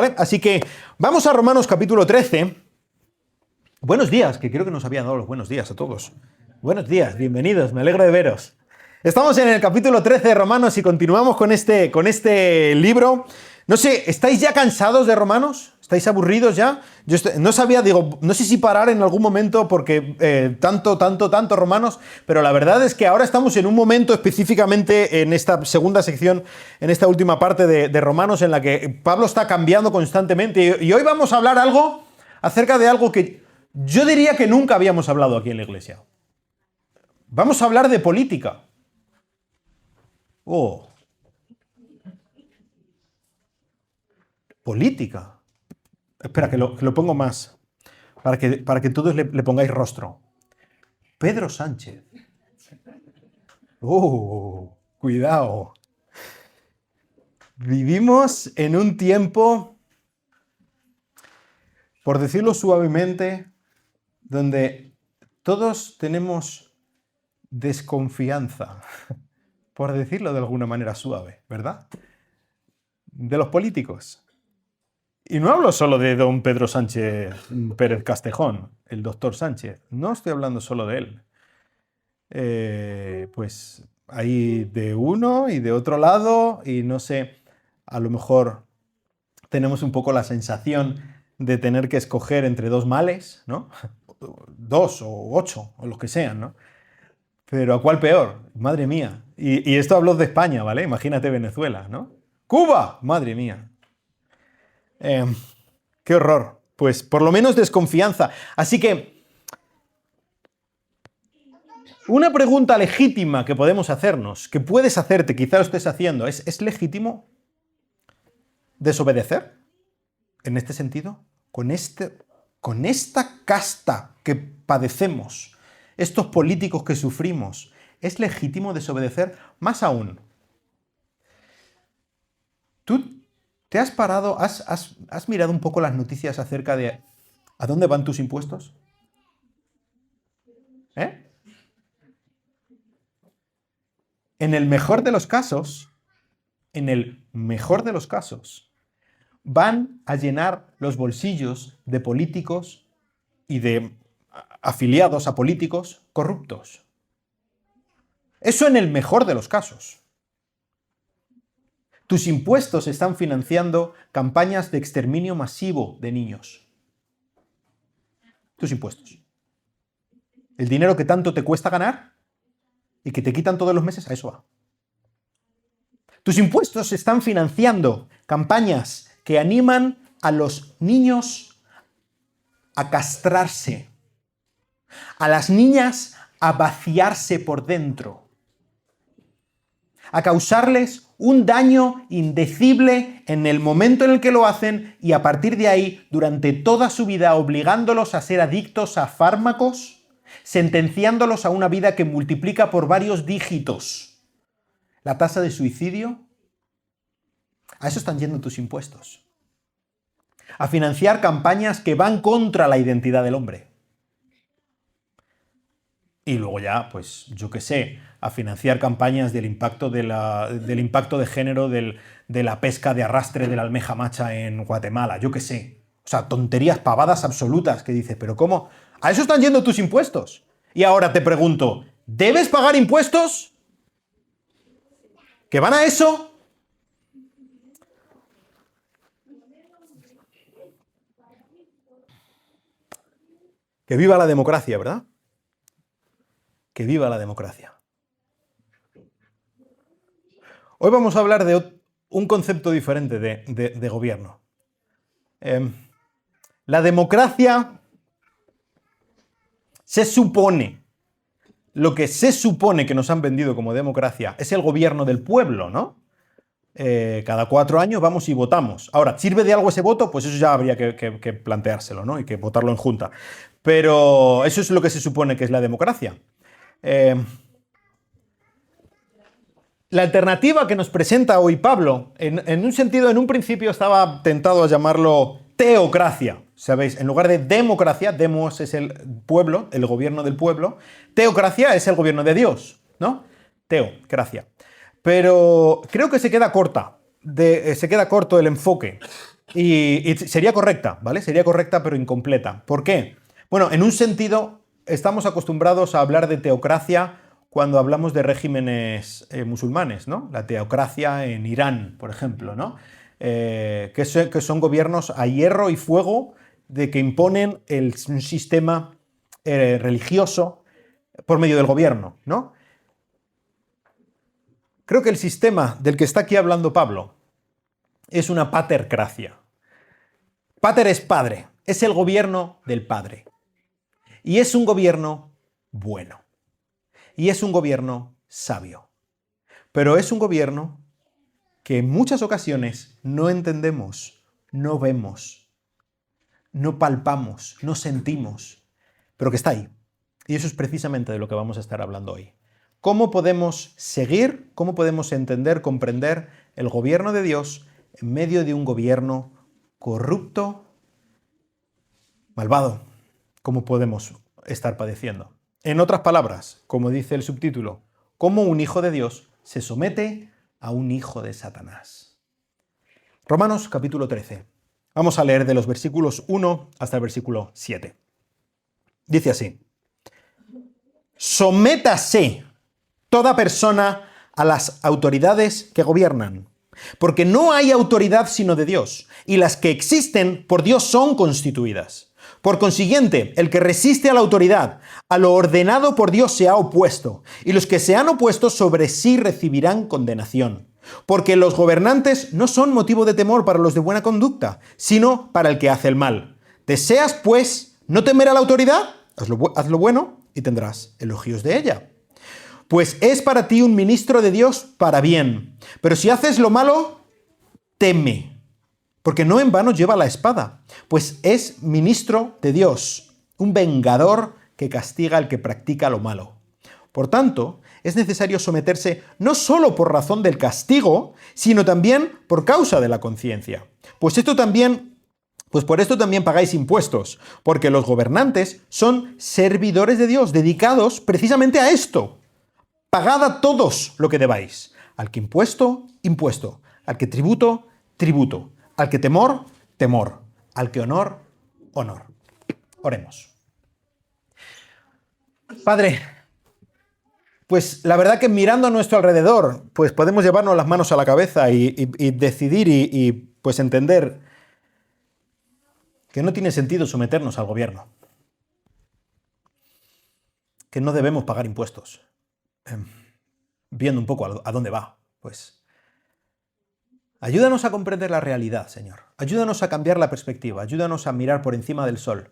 ¿vale? Así que vamos a Romanos capítulo 13. Buenos días, que creo que nos habían dado los buenos días a todos. Buenos días, bienvenidos, me alegro de veros. Estamos en el capítulo 13 de Romanos y continuamos con este libro. No sé, ¿estáis ya cansados de Romanos? ¿Estáis aburridos ya? No sabía, digo, no sé si parar en algún momento porque tanto Romanos, pero la verdad es que ahora estamos en un momento específicamente en esta segunda sección, en esta última parte de Romanos, en la que Pablo está cambiando constantemente. Y hoy vamos a hablar acerca de algo que yo diría que nunca habíamos hablado aquí en la iglesia. Vamos a hablar de política. Oh. Política. Espera, que lo pongo más, para que todos le pongáis rostro. Pedro Sánchez. Oh, cuidado. Vivimos en un tiempo, por decirlo suavemente, donde todos tenemos desconfianza, por decirlo de alguna manera suave, ¿verdad? De los políticos. Y no hablo solo de don Pedro Sánchez Pérez Castejón, el doctor Sánchez. No estoy hablando solo de él. Pues hay de uno y de otro lado, y no sé, a lo mejor tenemos un poco la sensación de tener que escoger entre dos males, ¿no? 2 o 8, o los que sean, ¿no? Pero ¿a cuál peor? Madre mía. Y esto hablo de España, ¿vale? Imagínate Venezuela, ¿no? ¡Cuba! Madre mía. ¡Qué horror! Pues por lo menos desconfianza. Así que una pregunta legítima que podemos hacernos, que puedes hacerte, quizá lo estés haciendo, ¿es legítimo desobedecer? En este sentido, con esta casta que padecemos, estos políticos que sufrimos, ¿es legítimo desobedecer? Más aún, ¿tú te has parado, has mirado un poco las noticias acerca de a dónde van tus impuestos? ¿Eh? En el mejor de los casos, van a llenar los bolsillos de políticos y de afiliados a políticos corruptos. Eso en el mejor de los casos. Tus impuestos están financiando campañas de exterminio masivo de niños. Tus impuestos. El dinero que tanto te cuesta ganar y que te quitan todos los meses, a eso va. Tus impuestos están financiando campañas que animan a los niños a castrarse, a las niñas a vaciarse por dentro, a causarles un daño indecible en el momento en el que lo hacen y a partir de ahí, durante toda su vida, obligándolos a ser adictos a fármacos, sentenciándolos a una vida que multiplica por varios dígitos la tasa de suicidio. A eso están yendo tus impuestos. A financiar campañas que van contra la identidad del hombre. Y luego ya, pues, yo qué sé, a financiar campañas del impacto de género de la pesca de arrastre de la almeja macha en Guatemala, yo qué sé. O sea, tonterías pavadas absolutas que dices, pero ¿cómo? A eso están yendo tus impuestos. Y ahora te pregunto, ¿debes pagar impuestos? ¿Que van a eso? Que viva la democracia, ¿verdad? Que viva la democracia. Hoy vamos a hablar de un concepto diferente de gobierno. La democracia se supone, lo que se supone que nos han vendido como democracia es el gobierno del pueblo, ¿no? Cada 4 años vamos y votamos. Ahora, ¿sirve de algo ese voto? Pues eso ya habría que planteárselo, ¿no? Y que votarlo en junta. Pero eso es lo que se supone que es la democracia. La alternativa que nos presenta hoy Pablo, en un sentido, en un principio estaba tentado a llamarlo teocracia, ¿sabéis? En lugar de democracia, demos es el pueblo, el gobierno del pueblo, teocracia es el gobierno de Dios, ¿no? Teocracia. Pero creo que se queda corto el enfoque. Y sería correcta, ¿vale? Sería correcta pero incompleta. ¿Por qué? Bueno, en un sentido, estamos acostumbrados a hablar de teocracia cuando hablamos de regímenes musulmanes, ¿no? La teocracia en Irán, por ejemplo, ¿no? Que son gobiernos a hierro y fuego de que imponen un sistema religioso por medio del gobierno, ¿no? Creo que el sistema del que está aquí hablando Pablo es una patercracia. Pater es padre, es el gobierno del padre. Y es un gobierno bueno. Y es un gobierno sabio. Pero es un gobierno que en muchas ocasiones no entendemos, no vemos, no palpamos, no sentimos, pero que está ahí. Y eso es precisamente de lo que vamos a estar hablando hoy. ¿Cómo podemos seguir, cómo podemos entender, comprender el gobierno de Dios en medio de un gobierno corrupto, malvado, como podemos estar padeciendo? En otras palabras, como dice el subtítulo, cómo un hijo de Dios se somete a un hijo de Satanás. Romanos capítulo 13. Vamos a leer de los versículos 1 hasta el versículo 7. Dice así: sométase toda persona a las autoridades que gobiernan, porque no hay autoridad sino de Dios, y las que existen por Dios son constituidas. Por consiguiente, el que resiste a la autoridad, a lo ordenado por Dios se ha opuesto, y los que se han opuesto sobre sí recibirán condenación. Porque los gobernantes no son motivo de temor para los de buena conducta, sino para el que hace el mal. ¿Deseas, pues, no temer a la autoridad? Haz lo bueno y tendrás elogios de ella. Pues es para ti un ministro de Dios para bien. Pero si haces lo malo, teme, porque no en vano lleva la espada, pues es ministro de Dios, un vengador que castiga al que practica lo malo. Por tanto, es necesario someterse no solo por razón del castigo, sino también por causa de la conciencia. Pues por esto también pagáis impuestos, porque los gobernantes son servidores de Dios, dedicados precisamente a esto. Pagad a todos lo que debáis. Al que impuesto, impuesto. Al que tributo, tributo. Al que temor, temor. Al que honor, honor. Oremos. Padre, pues la verdad que mirando a nuestro alrededor, pues podemos llevarnos las manos a la cabeza y decidir y pues entender que no tiene sentido someternos al gobierno. Que no debemos pagar impuestos. Viendo un poco a dónde va, pues. Ayúdanos a comprender la realidad, Señor. Ayúdanos a cambiar la perspectiva. Ayúdanos a mirar por encima del sol.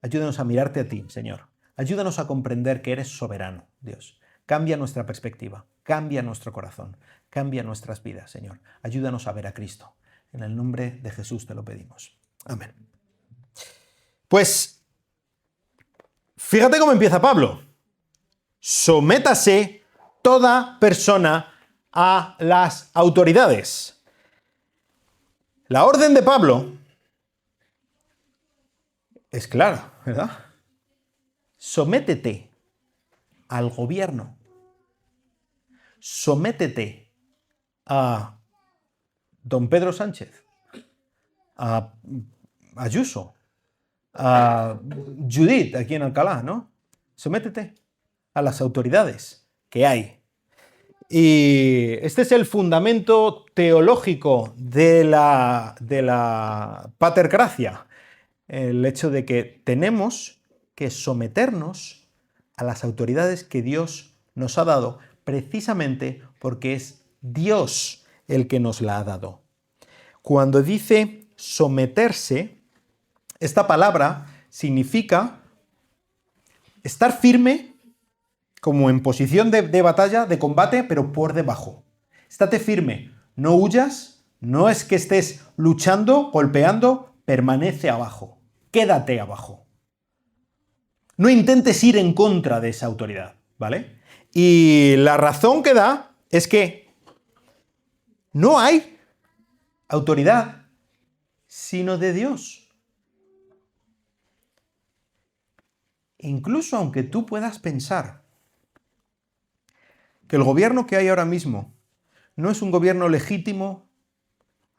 Ayúdanos a mirarte a ti, Señor. Ayúdanos a comprender que eres soberano, Dios. Cambia nuestra perspectiva. Cambia nuestro corazón. Cambia nuestras vidas, Señor. Ayúdanos a ver a Cristo. En el nombre de Jesús te lo pedimos. Amén. Pues, fíjate cómo empieza Pablo. Sométase toda persona a las autoridades. La orden de Pablo es clara, ¿verdad? Sométete al gobierno. Sométete a don Pedro Sánchez, a Ayuso, a Judith aquí en Alcalá, ¿no? Sométete a las autoridades que hay. Y este es el fundamento teológico de la patercracia, el hecho de que tenemos que someternos a las autoridades que Dios nos ha dado, precisamente porque es Dios el que nos la ha dado. Cuando dice someterse, esta palabra significa estar firme, como en posición de batalla, de combate, pero por debajo. Estate firme, no huyas, no es que estés luchando, golpeando, permanece abajo, quédate abajo. No intentes ir en contra de esa autoridad, ¿vale? Y la razón que da es que no hay autoridad sino de Dios. Incluso aunque tú puedas pensar que el gobierno que hay ahora mismo no es un gobierno legítimo,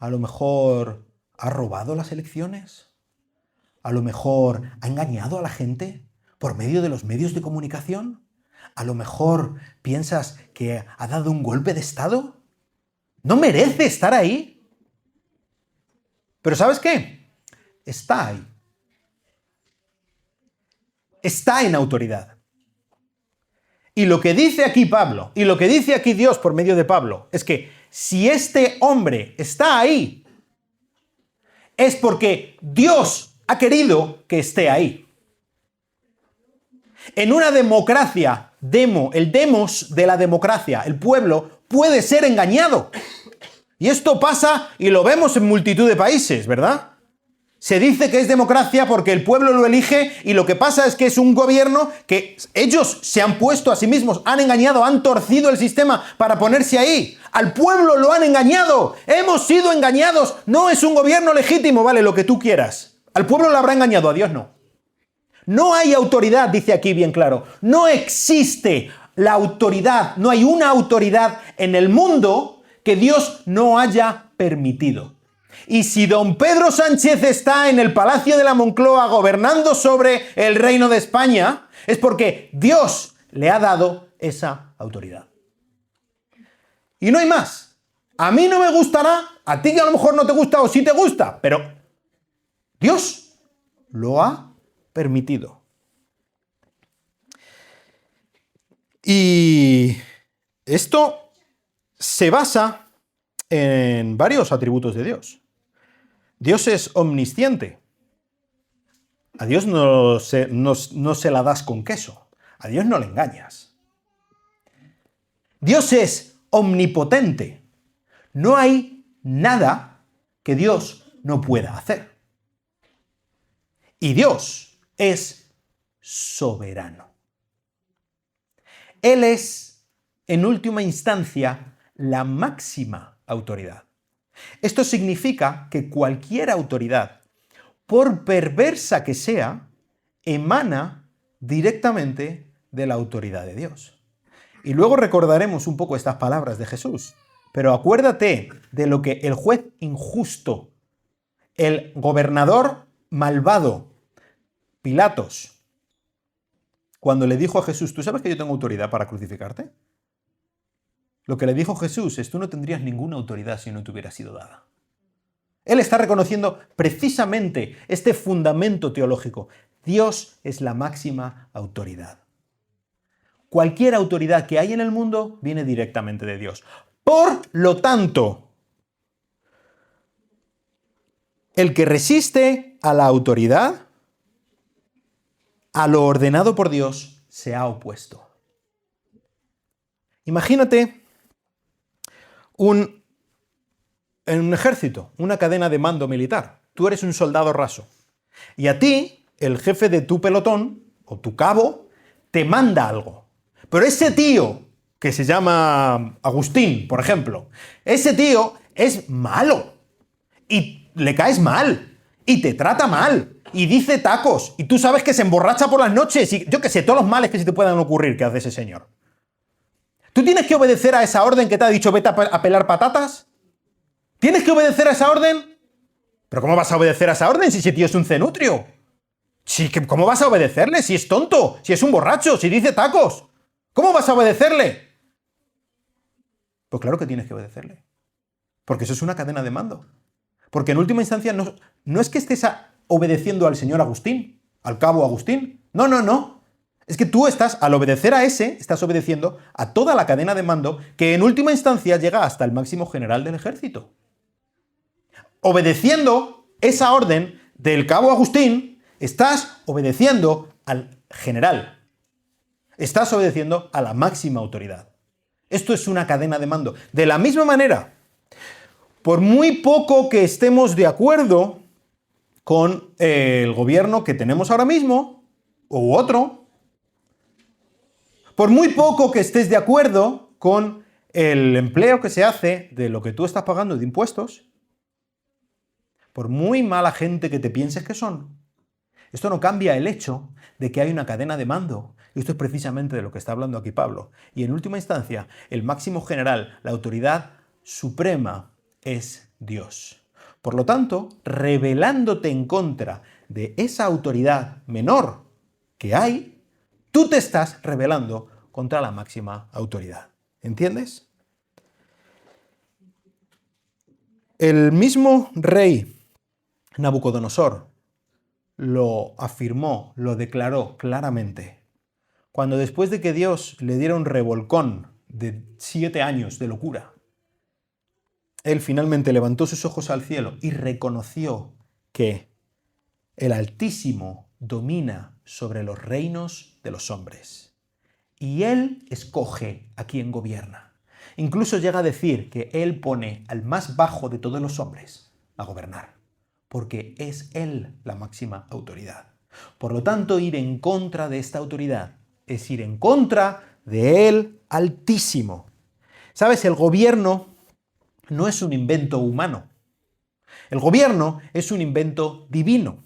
a lo mejor ¿Ha robado las elecciones? ¿A lo mejor ha engañado a la gente por medio de los medios de comunicación? ¿A lo mejor piensas que ha dado un golpe de estado? ¿No merece estar ahí? Pero ¿sabes qué? Está ahí. Está en autoridad. Y lo que dice aquí Pablo, y lo que dice aquí Dios por medio de Pablo, es que si este hombre está ahí, es porque Dios ha querido que esté ahí. En una democracia, el demos de la democracia, el pueblo, puede ser engañado. Y esto pasa y lo vemos en multitud de países, ¿verdad? Se dice que es democracia porque el pueblo lo elige y lo que pasa es que es un gobierno que ellos se han puesto a sí mismos, han engañado, han torcido el sistema para ponerse ahí. Al pueblo lo han engañado. Hemos sido engañados. No es un gobierno legítimo, vale, lo que tú quieras. Al pueblo lo habrá engañado, a Dios no. No hay autoridad, dice aquí bien claro. No existe la autoridad, no hay una autoridad en el mundo que Dios no haya permitido. Y si don Pedro Sánchez está en el Palacio de la Moncloa gobernando sobre el Reino de España, es porque Dios le ha dado esa autoridad. Y no hay más. A mí no me gustará, a ti que a lo mejor no te gusta o sí te gusta, pero Dios lo ha permitido. Y esto se basa en varios atributos de Dios. Dios es omnisciente. A Dios no se la das con queso. A Dios no le engañas. Dios es omnipotente. No hay nada que Dios no pueda hacer. Y Dios es soberano. Él es, en última instancia, la máxima autoridad. Esto significa que cualquier autoridad, por perversa que sea, emana directamente de la autoridad de Dios. Y luego recordaremos un poco estas palabras de Jesús. Pero acuérdate de lo que el juez injusto, el gobernador malvado, Pilatos, cuando le dijo a Jesús, ¿tú sabes que yo tengo autoridad para crucificarte? Lo que le dijo Jesús es, tú no tendrías ninguna autoridad si no te hubiera sido dada. Él está reconociendo precisamente este fundamento teológico. Dios es la máxima autoridad. Cualquier autoridad que hay en el mundo viene directamente de Dios. Por lo tanto, el que resiste a la autoridad, a lo ordenado por Dios, se ha opuesto. Imagínate en un ejército, una cadena de mando militar. Tú eres un soldado raso. Y a ti, el jefe de tu pelotón, o tu cabo, te manda algo. Pero ese tío, que se llama Agustín, por ejemplo, ese tío es malo. Y le caes mal. Y te trata mal. Y dice tacos. Y tú sabes que se emborracha por las noches. Y yo qué sé, todos los males que se te puedan ocurrir que hace ese señor. ¿Tú tienes que obedecer a esa orden que te ha dicho vete a pelar patatas? ¿Tienes que obedecer a esa orden? ¿Pero cómo vas a obedecer a esa orden si ese tío es un cenutrio? ¿Cómo vas a obedecerle si es tonto? Si es un borracho, si dice tacos. ¿Cómo vas a obedecerle? Pues claro que tienes que obedecerle. Porque eso es una cadena de mando. Porque en última instancia no es que estés obedeciendo al señor Agustín, al cabo Agustín. No. Es que tú al obedecer a ese, estás obedeciendo a toda la cadena de mando que en última instancia llega hasta el máximo general del ejército. Obedeciendo esa orden del cabo Agustín, estás obedeciendo al general. Estás obedeciendo a la máxima autoridad. Esto es una cadena de mando. De la misma manera, por muy poco que estemos de acuerdo con el gobierno que tenemos ahora mismo, u otro, por muy poco que estés de acuerdo con el empleo que se hace de lo que tú estás pagando de impuestos, por muy mala gente que te pienses que son, esto no cambia el hecho de que hay una cadena de mando. Y esto es precisamente de lo que está hablando aquí Pablo. Y en última instancia, el máximo general, la autoridad suprema, es Dios. Por lo tanto, rebelándote en contra de esa autoridad menor que hay, tú te estás rebelando contra la máxima autoridad. ¿Entiendes? El mismo rey Nabucodonosor lo afirmó, lo declaró claramente, cuando después de que Dios le diera un revolcón de 7 años de locura, él finalmente levantó sus ojos al cielo y reconoció que el Altísimo domina sobre los reinos de los hombres. Y él escoge a quien gobierna. Incluso llega a decir que él pone al más bajo de todos los hombres a gobernar, porque es él la máxima autoridad. Por lo tanto, ir en contra de esta autoridad es ir en contra de él Altísimo. ¿Sabes? El gobierno no es un invento humano. El gobierno es un invento divino.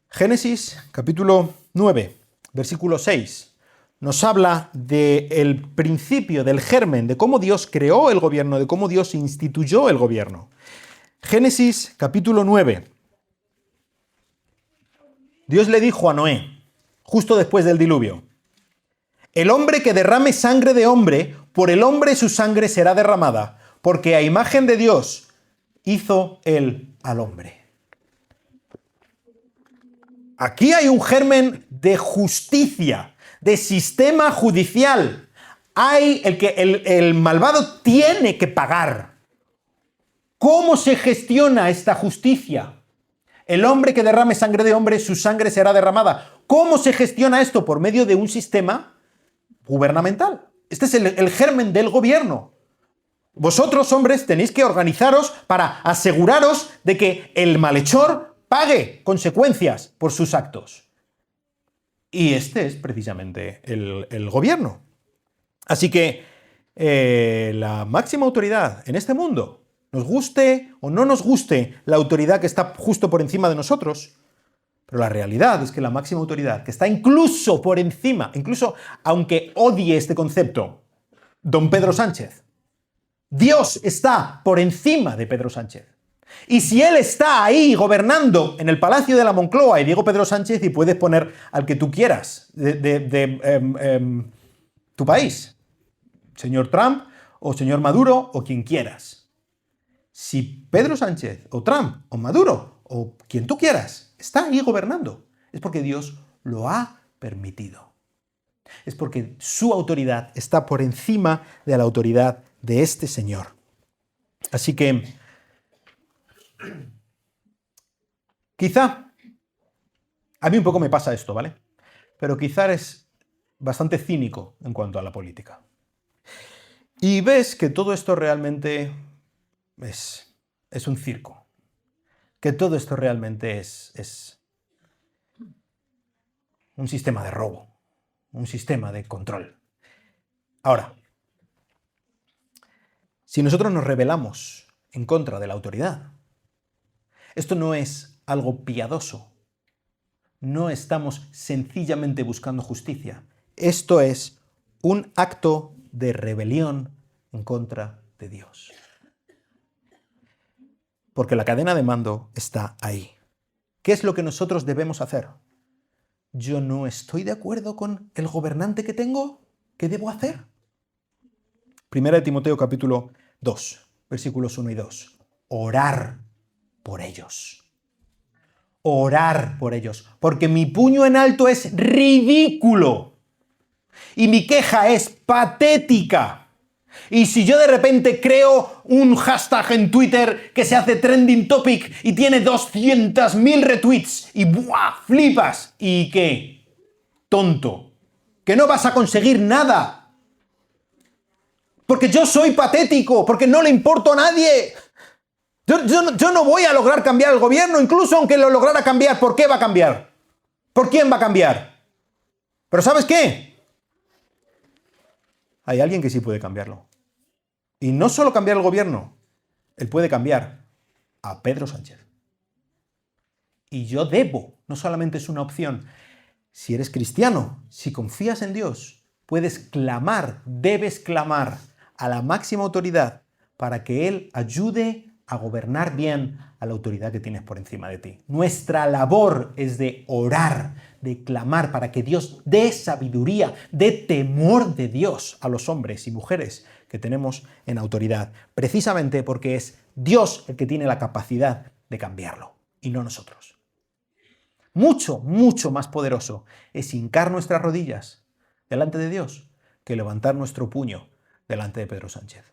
Génesis capítulo 9, versículo 6, nos habla del principio, del germen, de cómo Dios creó el gobierno, de cómo Dios instituyó el gobierno. Génesis capítulo 9. Dios le dijo a Noé, justo después del diluvio, el hombre que derrame sangre de hombre, por el hombre su sangre será derramada, porque a imagen de Dios hizo él al hombre. Aquí hay un germen de justicia, de sistema judicial. Hay el malvado tiene que pagar. ¿Cómo se gestiona esta justicia? El hombre que derrame sangre de hombre, su sangre será derramada. ¿Cómo se gestiona esto? Por medio de un sistema gubernamental. Este es el germen del gobierno. Vosotros, hombres, tenéis que organizaros para aseguraros de que el malhechor pague consecuencias por sus actos. Y este es precisamente el gobierno. Así que la máxima autoridad en este mundo, nos guste o no nos guste la autoridad que está justo por encima de nosotros, pero la realidad es que la máxima autoridad, que está incluso por encima, incluso aunque odie este concepto, don Pedro Sánchez, Dios está por encima de Pedro Sánchez. Y si él está ahí gobernando en el Palacio de la Moncloa, y digo Pedro Sánchez y puedes poner al que tú quieras de tu país, señor Trump o señor Maduro o quien quieras. Si Pedro Sánchez o Trump o Maduro o quien tú quieras está ahí gobernando, es porque Dios lo ha permitido. Es porque su autoridad está por encima de la autoridad de este señor. Así que quizá, a mí un poco me pasa esto, ¿vale? Pero quizá eres bastante cínico en cuanto a la política. Y ves que todo esto realmente es un circo. Que todo esto realmente es un sistema de robo, un sistema de control. Ahora, si nosotros nos rebelamos en contra de la autoridad, esto no es algo piadoso. No estamos sencillamente buscando justicia. Esto es un acto de rebelión en contra de Dios. Porque la cadena de mando está ahí. ¿Qué es lo que nosotros debemos hacer? Yo no estoy de acuerdo con el gobernante que tengo. ¿Qué debo hacer? Primera de Timoteo capítulo 2, versículos 1 y 2. Orar por ellos. Orar por ellos. Porque mi puño en alto es ridículo. Y mi queja es patética. Y si yo de repente creo un hashtag en Twitter que se hace trending topic y tiene 200.000 retweets y ¡buah! Flipas. ¿Y qué? Tonto. Que no vas a conseguir nada. Porque yo soy patético, porque no le importo a nadie. Yo no voy a lograr cambiar el gobierno, incluso aunque lo lograra cambiar. ¿Por qué va a cambiar? ¿Por quién va a cambiar? Pero ¿sabes qué? Hay alguien que sí puede cambiarlo. Y no solo cambiar el gobierno, él puede cambiar a Pedro Sánchez. Y yo debo, no solamente es una opción. Si eres cristiano, si confías en Dios, puedes clamar, debes clamar a la máxima autoridad para que Él ayude a gobernar bien a la autoridad que tienes por encima de ti. Nuestra labor es de orar, de clamar para que Dios dé sabiduría, dé temor de Dios a los hombres y mujeres que tenemos en autoridad, precisamente porque es Dios el que tiene la capacidad de cambiarlo y no nosotros. Mucho, mucho más poderoso es hincar nuestras rodillas delante de Dios que levantar nuestro puño delante de Pedro Sánchez.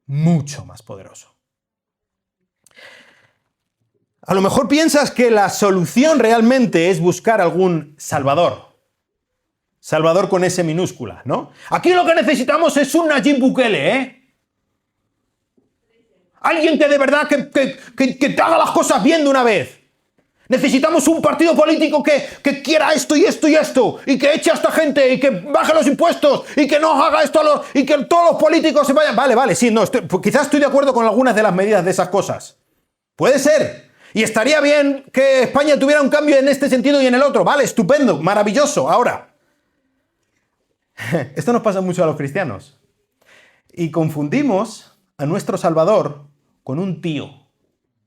Mucho más poderoso. A lo mejor piensas que la solución realmente es buscar algún salvador. Salvador con S minúscula, ¿no? Aquí lo que necesitamos es un Nayib Bukele, ¿eh? Alguien que de verdad que te haga las cosas bien de una vez. Necesitamos un partido político que quiera esto y esto y esto, y que eche a esta gente, y que baje los impuestos, y que no haga esto, y que todos los políticos se vayan. Vale, sí, no, quizás estoy de acuerdo con algunas de las medidas de esas cosas. Puede ser. Y estaría bien que España tuviera un cambio en este sentido y en el otro. Vale, estupendo, maravilloso. Ahora, esto nos pasa mucho a los cristianos. Y confundimos a nuestro Salvador con un tío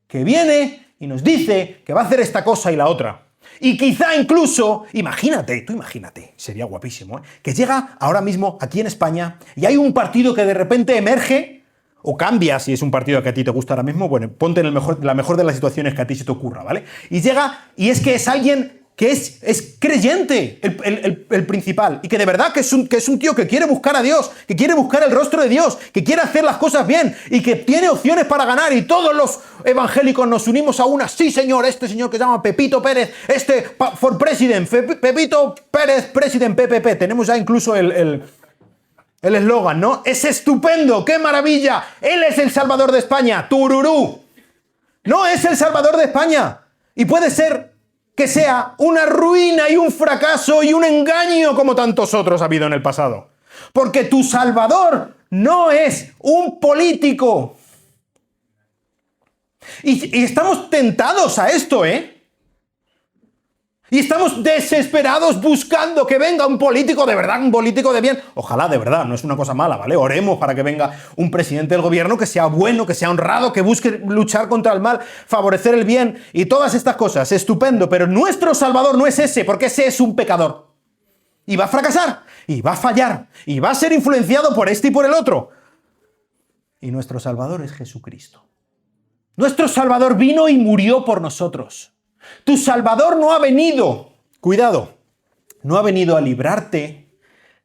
que viene y nos dice que va a hacer esta cosa y la otra. Y quizá incluso, imagínate, sería guapísimo, ¿eh? Que llega ahora mismo aquí en España y hay un partido que de repente emerge o cambia, si es un partido que a ti te gusta ahora mismo, bueno, ponte en la mejor de las situaciones que a ti se te ocurra, ¿vale? Y llega y es que es alguien que es creyente, el principal, y que de verdad que es un tío que quiere buscar a Dios, que quiere buscar el rostro de Dios, que quiere hacer las cosas bien y que tiene opciones para ganar, y todos los evangélicos nos unimos a una. Sí, señor, este señor que se llama Pepito Pérez, for president, Pepito Pérez, president, PPP, tenemos ya incluso el eslogan, ¿no? Es estupendo, qué maravilla, él es el Salvador de España, tururú. No es el Salvador de España, y puede ser que sea una ruina y un fracaso y un engaño como tantos otros ha habido en el pasado. Porque tu Salvador no es un político. Y estamos tentados a esto, ¿eh? Y estamos desesperados buscando que venga un político de verdad, un político de bien. Ojalá de verdad, no es una cosa mala, ¿vale? Oremos para que venga un presidente del gobierno que sea bueno, que sea honrado, que busque luchar contra el mal, favorecer el bien y todas estas cosas. Estupendo, pero nuestro Salvador no es ese, porque ese es un pecador. Y va a fracasar, y va a fallar, y va a ser influenciado por este y por el otro. Y nuestro Salvador es Jesucristo. Nuestro Salvador vino y murió por nosotros. Tu Salvador no ha venido, cuidado, no ha venido a librarte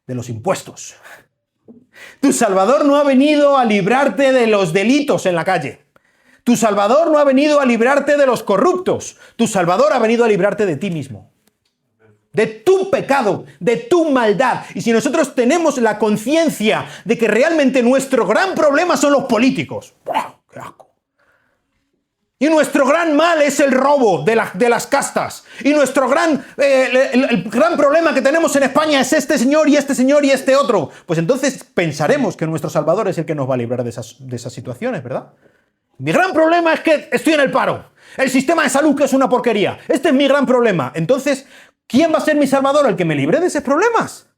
de los impuestos. Tu Salvador no ha venido a librarte de los delitos en la calle. Tu Salvador no ha venido a librarte de los corruptos. Tu Salvador ha venido a librarte de ti mismo. De tu pecado, de tu maldad. Y si nosotros tenemos la conciencia de que realmente nuestro gran problema son los políticos. ¡Buah, qué asco! Y nuestro gran mal es el robo de las castas. Y nuestro el gran problema que tenemos en España es este señor y este señor y este otro. Pues entonces pensaremos que nuestro Salvador es el que nos va a librar de esas situaciones, ¿verdad? Mi gran problema es que estoy en el paro. El sistema de salud que es una porquería. Este es mi gran problema. Entonces, ¿quién va a ser mi Salvador? El que me libre de esos problemas.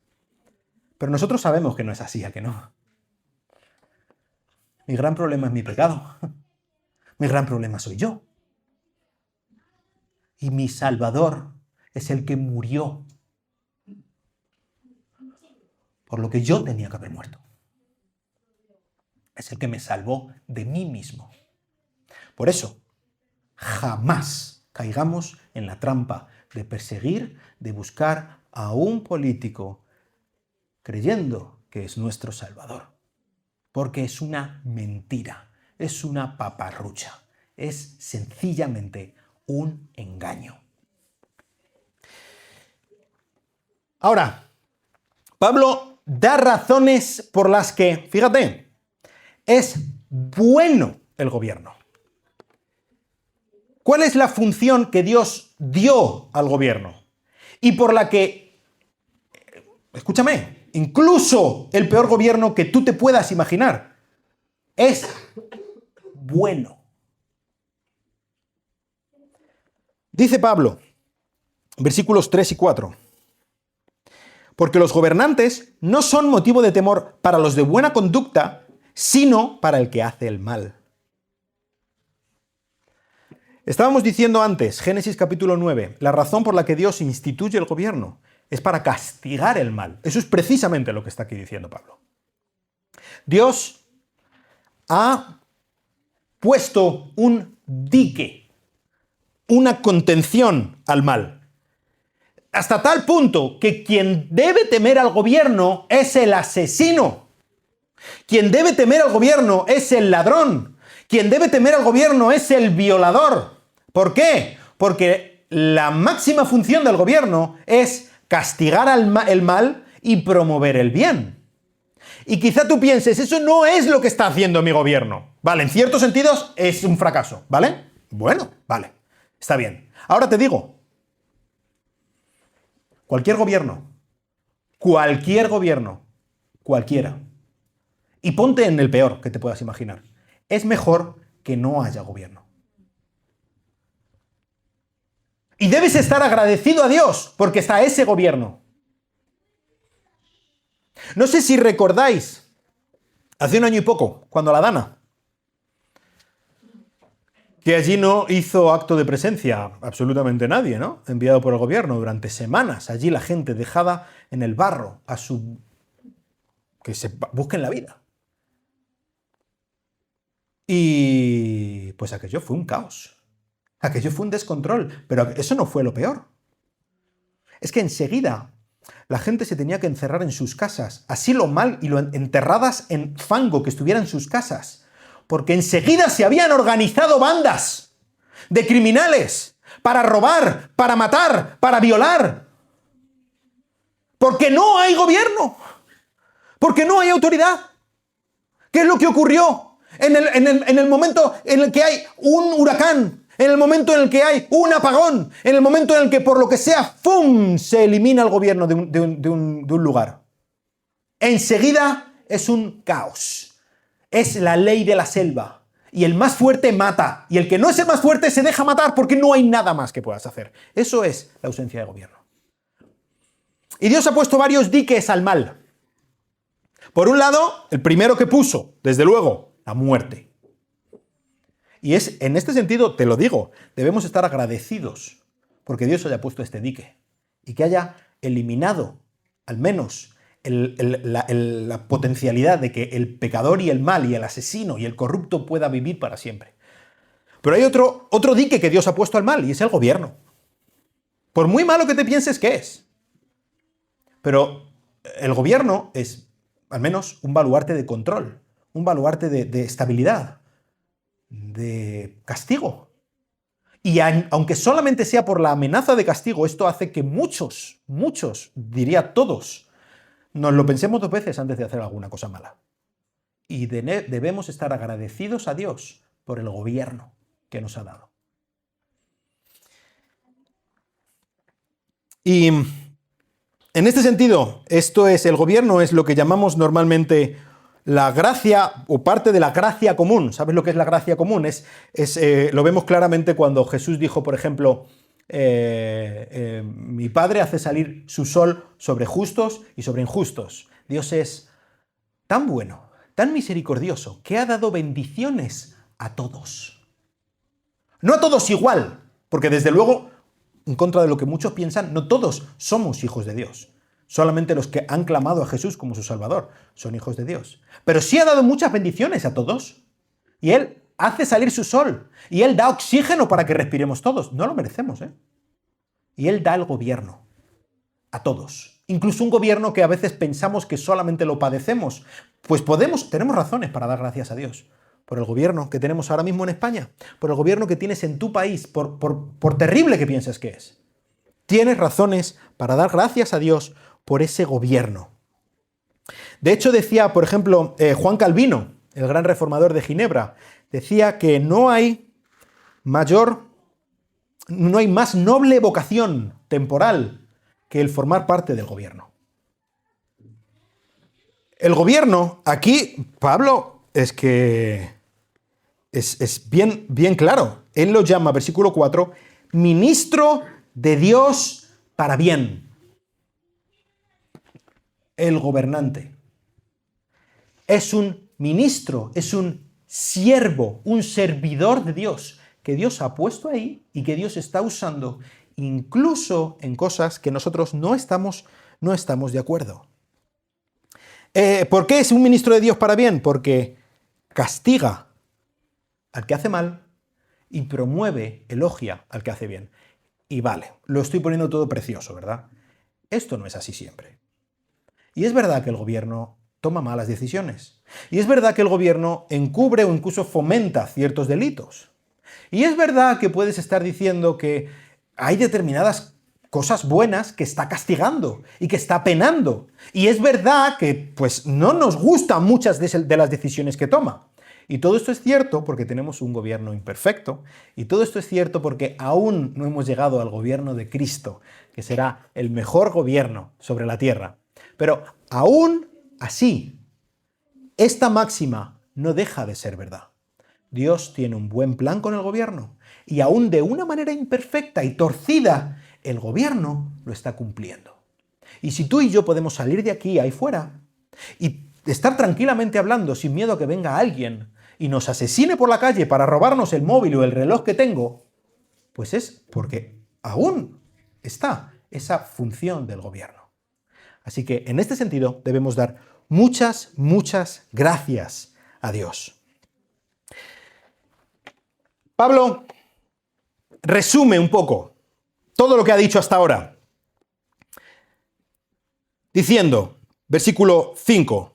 Pero nosotros sabemos que no es así, ¿a que no? Mi gran problema es mi pecado. Mi gran problema soy yo. Y mi Salvador es el que murió por lo que yo tenía que haber muerto. Es el que me salvó de mí mismo. Por eso, jamás caigamos en la trampa de perseguir, de buscar a un político creyendo que es nuestro Salvador. Porque es una mentira. Es una paparrucha, es sencillamente un engaño. Ahora, Pablo da razones por las que, fíjate, es bueno el gobierno. ¿Cuál es la función que Dios dio al gobierno? Y por la que, escúchame, incluso el peor gobierno que tú te puedas imaginar es bueno. Dice Pablo, versículos 3 y 4, porque los gobernantes no son motivo de temor para los de buena conducta, sino para el que hace el mal. Estábamos diciendo antes, Génesis capítulo 9, la razón por la que Dios instituye el gobierno es para castigar el mal. Eso es precisamente lo que está aquí diciendo Pablo. Dios ha puesto un dique, una contención al mal. Hasta tal punto que quien debe temer al gobierno es el asesino. Quien debe temer al gobierno es el ladrón. Quien debe temer al gobierno es el violador. ¿Por qué? Porque la máxima función del gobierno es castigar el mal y promover el bien. Y quizá tú pienses, eso no es lo que está haciendo mi gobierno. Vale, en ciertos sentidos es un fracaso, ¿vale? Bueno, vale, está bien. Ahora te digo, cualquier gobierno, cualquiera, y ponte en el peor que te puedas imaginar, es mejor que no haya gobierno. Y debes estar agradecido a Dios porque está ese gobierno. No sé si recordáis, hace un año y poco, cuando la Dana, que allí no hizo acto de presencia absolutamente nadie, ¿no? Enviado por el gobierno durante semanas. Allí la gente dejada en el barro que se busquen la vida. Y pues aquello fue un caos. Aquello fue un descontrol. Pero eso no fue lo peor. Es que enseguida la gente se tenía que encerrar en sus casas, así lo mal y lo enterradas en fango que estuvieran en sus casas, porque enseguida se habían organizado bandas de criminales para robar, para matar, para violar. Porque no hay gobierno, porque no hay autoridad. ¿Qué es lo que ocurrió en el momento en el que hay un huracán? En el momento en el que hay un apagón, en el momento en el que por lo que sea, ¡fum!, se elimina el gobierno de un lugar. Enseguida es un caos. Es la ley de la selva. Y el más fuerte mata. Y el que no es el más fuerte se deja matar porque no hay nada más que puedas hacer. Eso es la ausencia de gobierno. Y Dios ha puesto varios diques al mal. Por un lado, el primero que puso, desde luego, la muerte. Y es, en este sentido, te lo digo, debemos estar agradecidos porque Dios haya puesto este dique y que haya eliminado, al menos, la potencialidad de que el pecador y el mal y el asesino y el corrupto pueda vivir para siempre. Pero hay otro dique que Dios ha puesto al mal y es el gobierno. Por muy malo que te pienses que es. Pero el gobierno es, al menos, un baluarte de control, un baluarte de estabilidad, de castigo. Y aunque solamente sea por la amenaza de castigo, esto hace que muchos, diría todos, nos lo pensemos 2 veces antes de hacer alguna cosa mala. Y debemos estar agradecidos a Dios por el gobierno que nos ha dado. Y en este sentido, el gobierno es lo que llamamos normalmente la gracia o parte de la gracia común. ¿Sabes lo que es la gracia común? Lo vemos claramente cuando Jesús dijo, por ejemplo, mi Padre hace salir su sol sobre justos y sobre injustos. Dios es tan bueno, tan misericordioso, que ha dado bendiciones a todos. No a todos igual, porque desde luego, en contra de lo que muchos piensan, no todos somos hijos de Dios. Solamente los que han clamado a Jesús como su Salvador son hijos de Dios. Pero sí ha dado muchas bendiciones a todos. Y Él hace salir su sol. Y Él da oxígeno para que respiremos todos. No lo merecemos, ¿eh? Y Él da el gobierno a todos. Incluso un gobierno que a veces pensamos que solamente lo padecemos. Pues tenemos razones para dar gracias a Dios. Por el gobierno que tenemos ahora mismo en España. Por el gobierno que tienes en tu país. Por terrible que pienses que es. Tienes razones para dar gracias a Dios por ese gobierno. De hecho, decía, por ejemplo, Juan Calvino, el gran reformador de Ginebra, decía que no hay más noble vocación temporal que el formar parte del gobierno. El gobierno, aquí, Pablo, es que es bien claro. Él lo llama, versículo 4, ministro de Dios para bien. El gobernante es un ministro, es un siervo, un servidor de Dios, que Dios ha puesto ahí y que Dios está usando incluso en cosas que nosotros no estamos de acuerdo. ¿Por qué es un ministro de Dios para bien? Porque castiga al que hace mal y promueve, elogia al que hace bien. Y vale, lo estoy poniendo todo precioso, ¿verdad? Esto no es así siempre. Y es verdad que el gobierno toma malas decisiones. Y es verdad que el gobierno encubre o incluso fomenta ciertos delitos. Y es verdad que puedes estar diciendo que hay determinadas cosas buenas que está castigando y que está penando. Y es verdad que pues no nos gustan muchas de las decisiones que toma. Y todo esto es cierto porque tenemos un gobierno imperfecto, y todo esto es cierto porque aún no hemos llegado al gobierno de Cristo, que será el mejor gobierno sobre la tierra. Pero aún así, esta máxima no deja de ser verdad. Dios tiene un buen plan con el gobierno, y aún de una manera imperfecta y torcida, el gobierno lo está cumpliendo. Y si tú y yo podemos salir de aquí, ahí fuera, y estar tranquilamente hablando sin miedo a que venga alguien y nos asesine por la calle para robarnos el móvil o el reloj que tengo, pues es porque aún está esa función del gobierno. Así que en este sentido debemos dar muchas gracias a Dios. Pablo resume un poco todo lo que ha dicho hasta ahora, diciendo, versículo 5,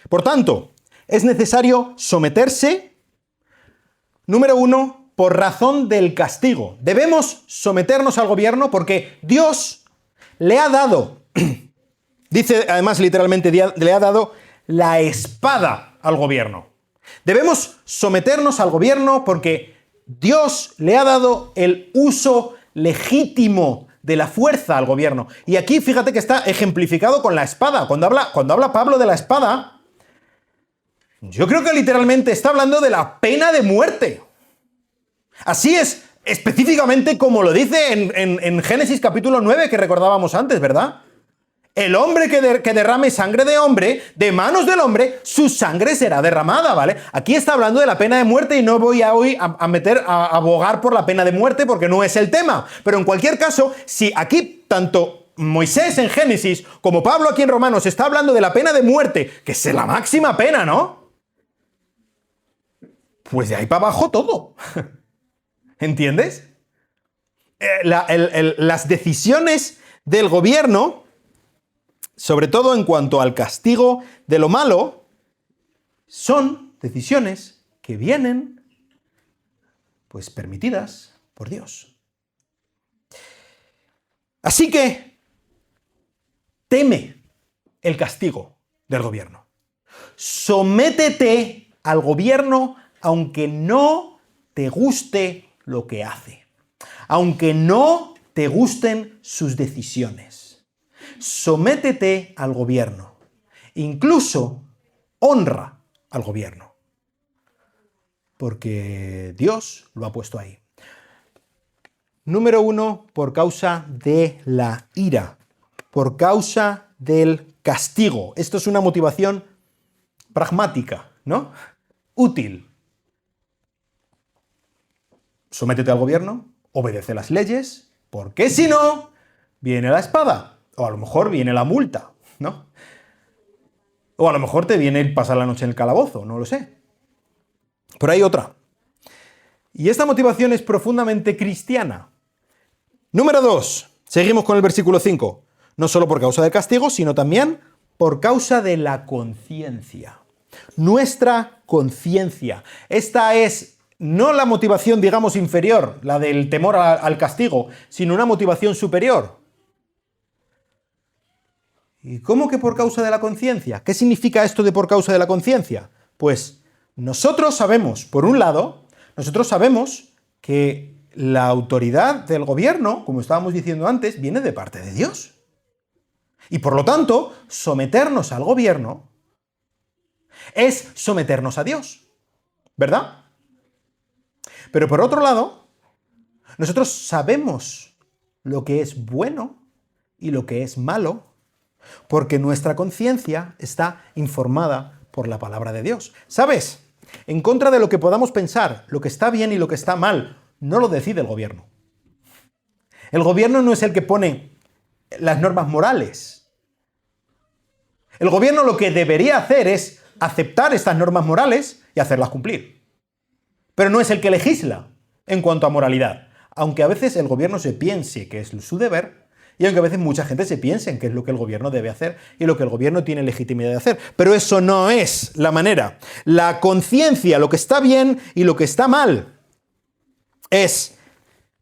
por tanto, es necesario someterse, número 1, por razón del castigo. Debemos someternos al gobierno porque Dios le ha dado, dice además literalmente, le ha dado la espada al gobierno. Debemos someternos al gobierno porque Dios le ha dado el uso legítimo de la fuerza al gobierno. Y aquí fíjate que está ejemplificado con la espada. Cuando habla Pablo de la espada, yo creo que literalmente está hablando de la pena de muerte. Así es específicamente como lo dice en Génesis capítulo 9 que recordábamos antes, ¿verdad? El hombre que derrame sangre de hombre, de manos del hombre, su sangre será derramada, ¿vale? Aquí está hablando de la pena de muerte y no voy a hoy a abogar por la pena de muerte porque no es el tema. Pero en cualquier caso, si aquí tanto Moisés en Génesis como Pablo aquí en Romanos está hablando de la pena de muerte, que es la máxima pena, ¿no? Pues de ahí para abajo todo. ¿Entiendes? Las decisiones del gobierno, sobre todo en cuanto al castigo de lo malo, son decisiones que vienen, pues, permitidas por Dios. Así que teme el castigo del gobierno. Sométete al gobierno aunque no te guste lo que hace, aunque no te gusten sus decisiones. Sométete al gobierno, incluso honra al gobierno, porque Dios lo ha puesto ahí. Número 1, por causa de la ira, por causa del castigo. Esto es una motivación pragmática, ¿no? Útil. Sométete al gobierno, obedece las leyes, porque si no, viene la espada, o a lo mejor viene la multa, ¿no? O a lo mejor te viene el pasar la noche en el calabozo, no lo sé. Pero hay otra. Y esta motivación es profundamente cristiana. Número 2, seguimos con el versículo 5. No solo por causa del castigo, sino también por causa de la conciencia. Nuestra conciencia. Esta es no la motivación, digamos, inferior, la del temor al castigo, sino una motivación superior. ¿Y cómo que por causa de la conciencia? ¿Qué significa esto de por causa de la conciencia? Pues nosotros sabemos, por un lado, nosotros sabemos que la autoridad del gobierno, como estábamos diciendo antes, viene de parte de Dios. Y por lo tanto, someternos al gobierno es someternos a Dios, ¿verdad? Pero por otro lado, nosotros sabemos lo que es bueno y lo que es malo, porque nuestra conciencia está informada por la palabra de Dios. ¿Sabes? En contra de lo que podamos pensar, lo que está bien y lo que está mal, no lo decide el gobierno. El gobierno no es el que pone las normas morales. El gobierno lo que debería hacer es aceptar estas normas morales y hacerlas cumplir. Pero no es el que legisla en cuanto a moralidad. Aunque a veces el gobierno se piense que es su deber, y aunque a veces mucha gente se piense en qué es lo que el gobierno debe hacer y lo que el gobierno tiene legitimidad de hacer. Pero eso no es la manera. La conciencia, lo que está bien y lo que está mal, es,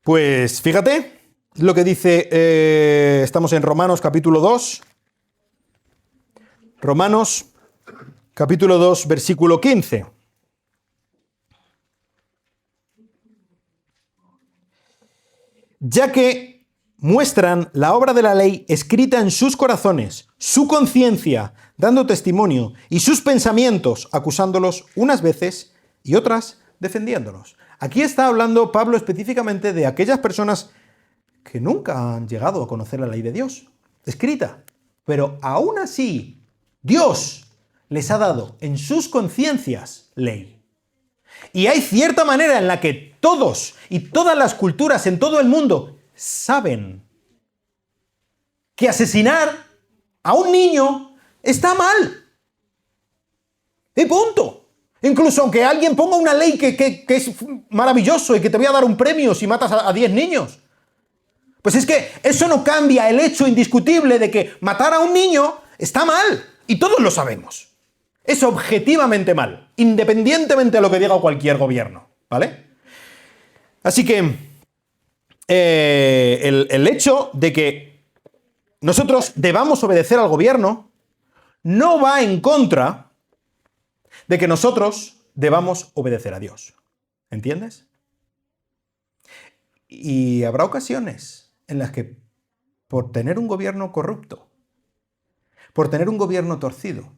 pues fíjate, lo que dice, estamos en Romanos capítulo 2. Romanos capítulo 2, versículo 15. Ya que muestran la obra de la ley escrita en sus corazones, su conciencia dando testimonio y sus pensamientos acusándolos unas veces y otras defendiéndolos. Aquí está hablando Pablo específicamente de aquellas personas que nunca han llegado a conocer la ley de Dios, escrita, pero aún así Dios les ha dado en sus conciencias ley. Y hay cierta manera en la que todos y todas las culturas en todo el mundo saben que asesinar a un niño está mal. Y punto. Incluso aunque alguien ponga una ley que es maravilloso y que te voy a dar un premio si matas a 10 niños. Pues es que eso no cambia el hecho indiscutible de que matar a un niño está mal. Y todos lo sabemos. Es objetivamente mal, independientemente de lo que diga cualquier gobierno. ¿Vale? Así que el hecho de que nosotros debamos obedecer al gobierno no va en contra de que nosotros debamos obedecer a Dios. ¿Entiendes? Y habrá ocasiones en las que por tener un gobierno corrupto, por tener un gobierno torcido,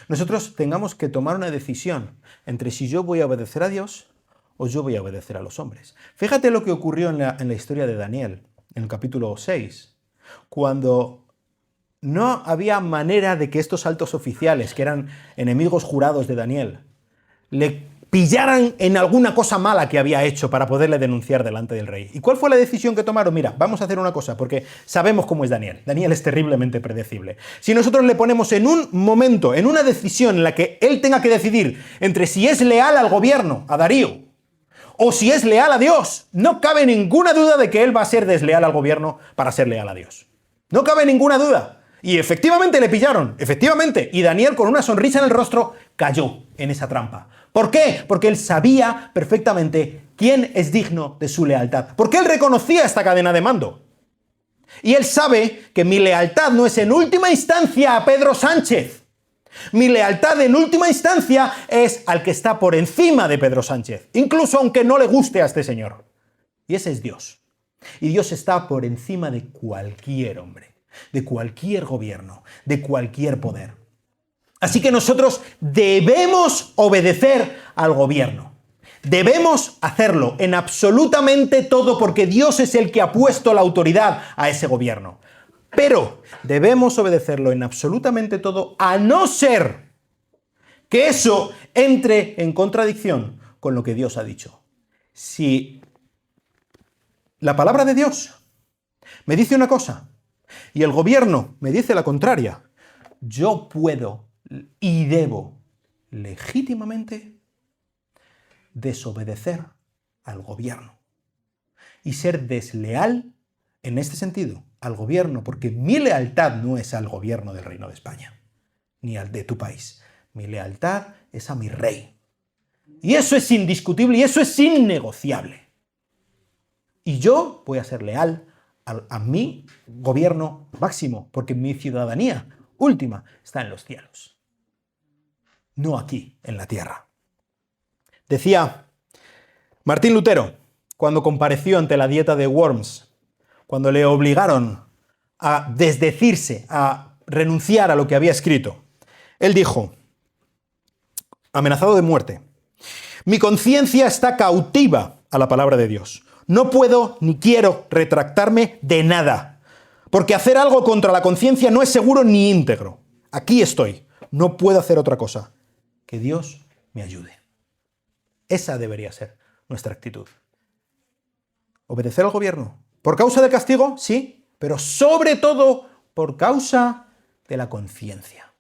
nosotros tengamos que tomar una decisión entre si yo voy a obedecer a Dios o yo voy a obedecer a los hombres. Fíjate lo que ocurrió en la historia de Daniel, en el capítulo 6, cuando no había manera de que estos altos oficiales, que eran enemigos jurados de Daniel, le pillaran en alguna cosa mala que había hecho para poderle denunciar delante del rey. ¿Y cuál fue la decisión que tomaron? Mira, vamos a hacer una cosa, porque sabemos cómo es Daniel. Daniel es terriblemente predecible. Si nosotros le ponemos en un momento, en una decisión en la que él tenga que decidir entre si es leal al gobierno, a Darío, o si es leal a Dios, no cabe ninguna duda de que él va a ser desleal al gobierno para ser leal a Dios. No cabe ninguna duda. Y efectivamente le pillaron, efectivamente. Y Daniel, con una sonrisa en el rostro, cayó en esa trampa. ¿Por qué? Porque él sabía perfectamente quién es digno de su lealtad. Porque él reconocía esta cadena de mando. Y él sabe que mi lealtad no es en última instancia a Pedro Sánchez. Mi lealtad en última instancia es al que está por encima de Pedro Sánchez, incluso aunque no le guste a este señor. Y ese es Dios. Y Dios está por encima de cualquier hombre, de cualquier gobierno, de cualquier poder. Así que nosotros debemos obedecer al gobierno. Debemos hacerlo en absolutamente todo porque Dios es el que ha puesto la autoridad a ese gobierno. Pero debemos obedecerlo en absolutamente todo, a no ser que eso entre en contradicción con lo que Dios ha dicho. Si la palabra de Dios me dice una cosa y el gobierno me dice la contraria, yo puedo y debo legítimamente desobedecer al gobierno y ser desleal en este sentido al gobierno, porque mi lealtad no es al gobierno del Reino de España, ni al de tu país. Mi lealtad es a mi rey. Y eso es indiscutible y eso es innegociable. Y yo voy a ser leal a mi gobierno máximo, porque mi ciudadanía última está en los cielos, no aquí, en la tierra. Decía Martín Lutero, cuando compareció ante la dieta de Worms, cuando le obligaron a desdecirse, a renunciar a lo que había escrito, él dijo, amenazado de muerte, mi conciencia está cautiva a la palabra de Dios. No puedo ni quiero retractarme de nada, porque hacer algo contra la conciencia no es seguro ni íntegro. Aquí estoy, no puedo hacer otra cosa. Que Dios me ayude. Esa debería ser nuestra actitud. ¿Obedecer al gobierno? ¿Por causa del castigo? Sí, pero sobre todo por causa de la conciencia.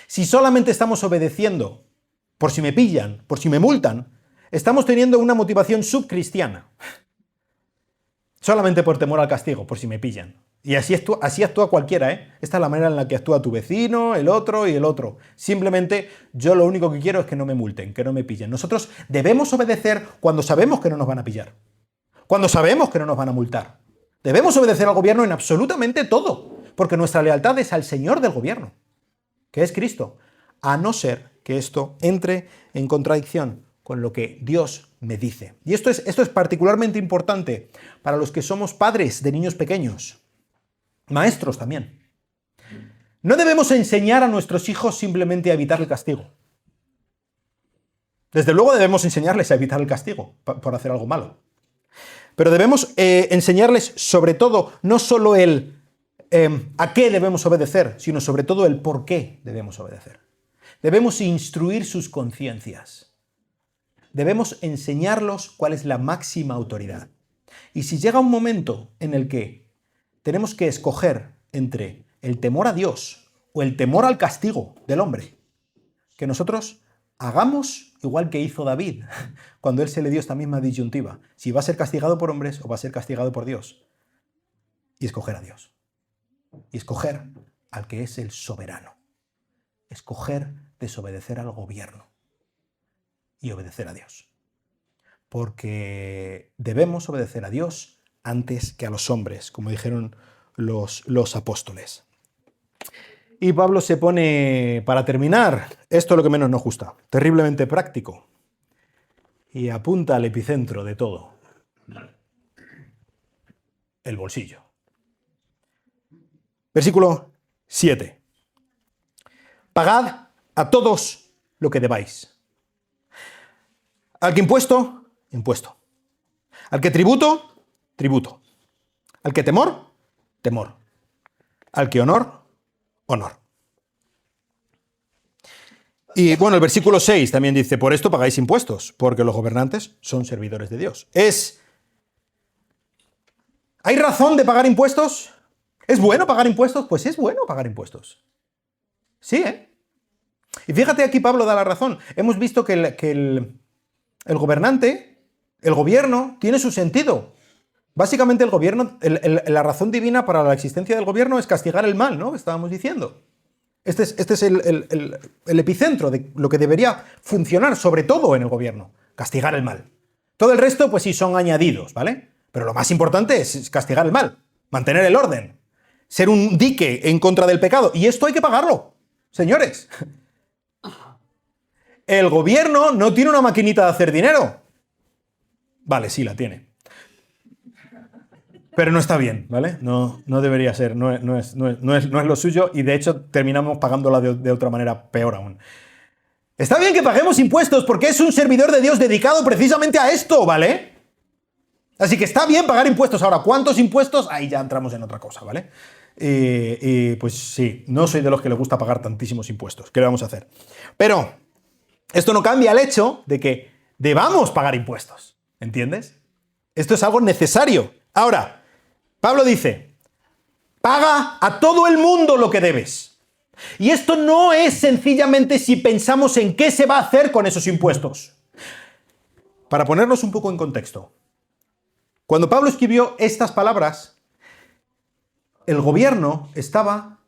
Si solamente estamos obedeciendo por si me pillan, por si me multan, estamos teniendo una motivación subcristiana. Solamente por temor al castigo, por si me pillan. Y así actúa cualquiera, ¿eh? Esta es la manera en la que actúa tu vecino, el otro y el otro. Simplemente yo lo único que quiero es que no me multen, que no me pillen. Nosotros debemos obedecer cuando sabemos que no nos van a pillar. Cuando sabemos que no nos van a multar. Debemos obedecer al gobierno en absolutamente todo, porque nuestra lealtad es al Señor del gobierno, que es Cristo, a no ser que esto entre en contradicción con lo que Dios me dice. Y esto es particularmente importante para los que somos padres de niños pequeños, maestros también. No debemos enseñar a nuestros hijos simplemente a evitar el castigo. Desde luego debemos enseñarles a evitar el castigo por hacer algo malo. Pero debemos enseñarles sobre todo, no solo el a qué debemos obedecer, sino sobre todo el por qué debemos obedecer. Debemos instruir sus conciencias. Debemos enseñarlos cuál es la máxima autoridad. Y si llega un momento en el que tenemos que escoger entre el temor a Dios o el temor al castigo del hombre, que nosotros hagamos igual que hizo David, cuando él se le dio esta misma disyuntiva, si va a ser castigado por hombres o va a ser castigado por Dios, y escoger a Dios, y escoger al que es el soberano, escoger desobedecer al gobierno y obedecer a Dios, porque debemos obedecer a Dios antes que a los hombres, como dijeron los apóstoles. Y Pablo se pone, para terminar, esto es lo que menos nos gusta, terriblemente práctico, y apunta al epicentro de todo, el bolsillo. Versículo 7. Pagad a todos lo que debáis. Al que impuesto, impuesto. Al que tributo, tributo. Al que temor, temor. Al que honor, honor. Y bueno, el versículo 6 también dice, por esto pagáis impuestos, porque los gobernantes son servidores de Dios. ¿Hay razón de pagar impuestos? ¿Es bueno pagar impuestos? Pues es bueno pagar impuestos. Sí, ¿eh? Y fíjate, aquí Pablo da la razón. Hemos visto que el gobernante, el gobierno, tiene su sentido. Básicamente el gobierno, la razón divina para la existencia del gobierno es castigar el mal, ¿no? Estábamos diciendo. Este es el epicentro de lo que debería funcionar, sobre todo en el gobierno, castigar el mal. Todo el resto, pues sí, son añadidos, ¿vale? Pero lo más importante es castigar el mal, mantener el orden, ser un dique en contra del pecado. Y esto hay que pagarlo, señores. El gobierno no tiene una maquinita de hacer dinero. Vale, sí la tiene. Pero no está bien, ¿vale? No debería ser, no es lo suyo y de hecho terminamos pagándola de otra manera peor aún. Está bien que paguemos impuestos porque es un servidor de Dios dedicado precisamente a esto, ¿vale? Así que está bien pagar impuestos. Ahora, ¿cuántos impuestos? Ahí ya entramos en otra cosa, ¿vale? Pues sí, no soy de los que les gusta pagar tantísimos impuestos. ¿Qué le vamos a hacer? Pero esto no cambia el hecho de que debamos pagar impuestos, ¿entiendes? Esto es algo necesario. Ahora, Pablo dice, paga a todo el mundo lo que debes. Y esto no es sencillamente si pensamos en qué se va a hacer con esos impuestos. Para ponernos un poco en contexto, cuando Pablo escribió estas palabras, el gobierno estaba